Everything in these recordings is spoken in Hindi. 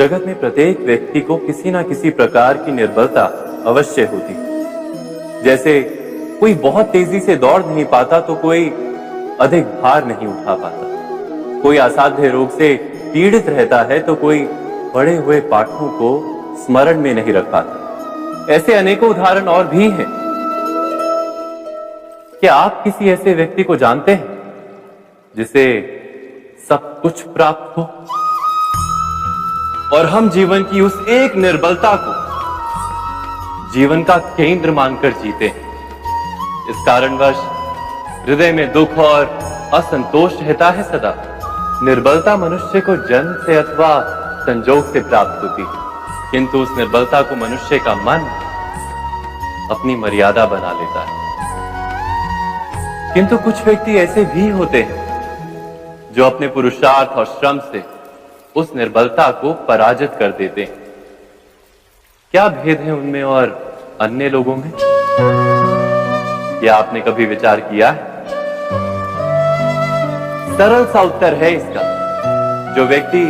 जगत में प्रत्येक व्यक्ति को किसी ना किसी प्रकार की निर्बलता अवश्य होती है। जैसे कोई बहुत तेजी से दौड़ नहीं पाता तो कोई अधिक भार नहीं उठा पाता, कोई असाध्य रोग से पीड़ित रहता है तो कोई पढ़े हुए पाठों को स्मरण में नहीं रख पाता। ऐसे अनेकों उदाहरण और भी हैं। क्या आप किसी ऐसे व्यक्ति को जानते हैं जिसे सब कुछ प्राप्त हो और हम जीवन की उस एक निर्बलता को जीवन का केंद्र मानकर जीते हैं? इस कारणवश हृदय में दुख और असंतोष रहता है सदा। निर्बलता मनुष्य को जन्म से अथवा संजोग से प्राप्त होती है, किंतु उस निर्बलता को मनुष्य का मन अपनी मर्यादा बना लेता है। किंतु कुछ व्यक्ति ऐसे भी होते हैं जो अपने पुरुषार्थ और श्रम से उस निर्बलता को पराजित कर देते हैं। क्या भेद है उनमें और अन्य लोगों में? क्या आपने कभी विचार किया है? सरल सा उत्तर है इसका। जो व्यक्ति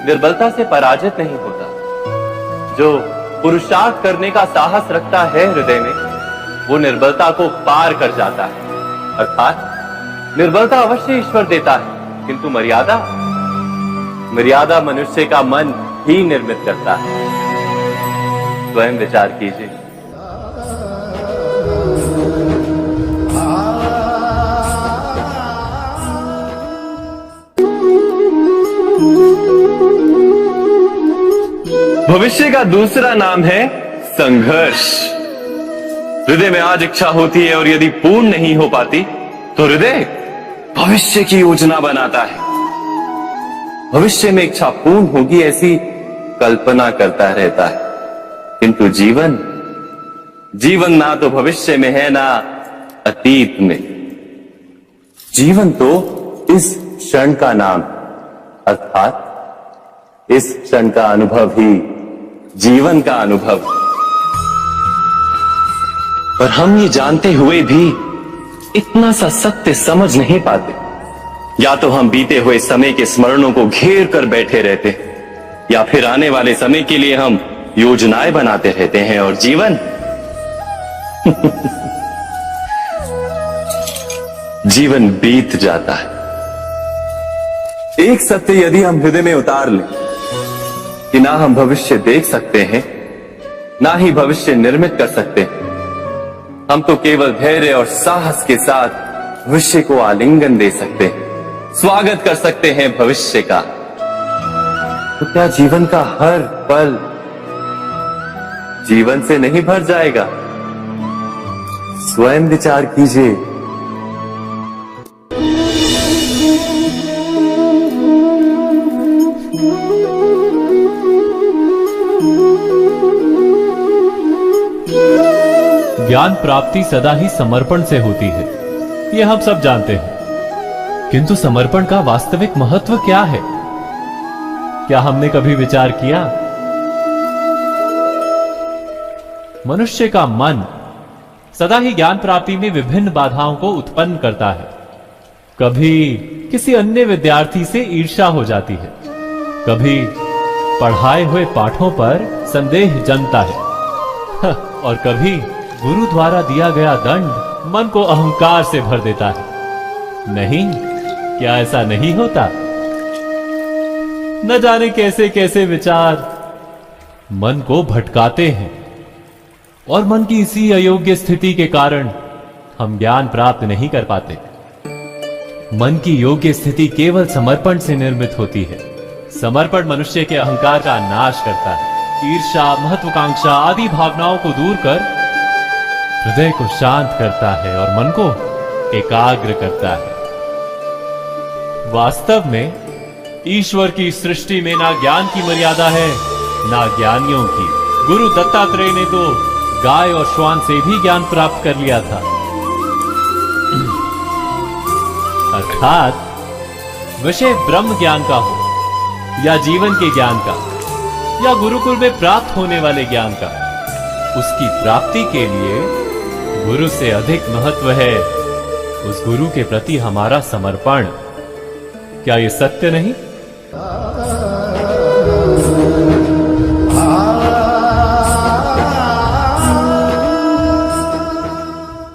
निर्बलता से पराजित नहीं होता, जो पुरुषार्थ करने का साहस रखता है हृदय में, वो निर्बलता को पार कर जाता है। अर्थात निर्बलता अवश्य ईश्वर देता है, किंतु मर्यादा मनुष्य का मन ही निर्मित करता है। स्वयं विचार कीजिए। भविष्य का दूसरा नाम है संघर्ष। हृदय में आज इच्छा होती है और यदि पूर्ण नहीं हो पाती तो हृदय भविष्य की योजना बनाता है। भविष्य में इच्छा पूर्ण होगी ऐसी कल्पना करता रहता है, किंतु जीवन ना तो भविष्य में है ना अतीत में। जीवन तो इस क्षण का नाम, अर्थात इस क्षण का अनुभव ही जीवन का अनुभव। पर हम ये जानते हुए भी इतना सा सत्य समझ नहीं पाते। या तो हम बीते हुए समय के स्मरणों को घेर कर बैठे रहते हैं, या फिर आने वाले समय के लिए हम योजनाएं बनाते रहते हैं और जीवन जीवन बीत जाता है। एक सत्य यदि हम हृदय में उतार लें कि ना हम भविष्य देख सकते हैं, ना ही भविष्य निर्मित कर सकते हैं, हम तो केवल धैर्य और साहस के साथ भविष्य को आलिंगन दे सकते हैं, स्वागत कर सकते हैं भविष्य का। तो क्या जीवन का हर पल जीवन से नहीं भर जाएगा? स्वयं विचार कीजिए। ज्ञान प्राप्ति सदा ही समर्पण से होती है, यह हम सब जानते हैं। किंतु समर्पण का वास्तविक महत्व क्या है? क्या हमने कभी विचार किया? मनुष्य का मन सदा ही ज्ञान प्राप्ति में विभिन्न बाधाओं को उत्पन्न करता है। कभी किसी अन्य विद्यार्थी से ईर्ष्या हो जाती है, कभी पढ़ाए हुए पाठों पर संदेह जमता है और कभी गुरु द्वारा दिया गया दंड मन को अहंकार से भर देता है। नहीं, क्या ऐसा नहीं होता? न जाने कैसे कैसे विचार मन को भटकाते हैं और मन की इसी अयोग्य स्थिति के कारण हम ज्ञान प्राप्त नहीं कर पाते। मन की योग्य स्थिति केवल समर्पण से निर्मित होती है। समर्पण मनुष्य के अहंकार का नाश करता है, ईर्ष्या, महत्वाकांक्षा आदि भावनाओं को दूर कर हृदय को शांत करता है और मन को एकाग्र करता है। वास्तव में ईश्वर की सृष्टि में ना ज्ञान की मर्यादा है ना ज्ञानियों की। गुरु दत्तात्रेय ने तो गाय और श्वान से भी ज्ञान प्राप्त कर लिया था। अर्थात विषय ब्रह्म ज्ञान का हो या जीवन के ज्ञान का या गुरुकुल में प्राप्त होने वाले ज्ञान का, उसकी प्राप्ति के लिए गुरु से अधिक महत्व है उस गुरु के प्रति हमारा समर्पण। क्या ये सत्य नहीं?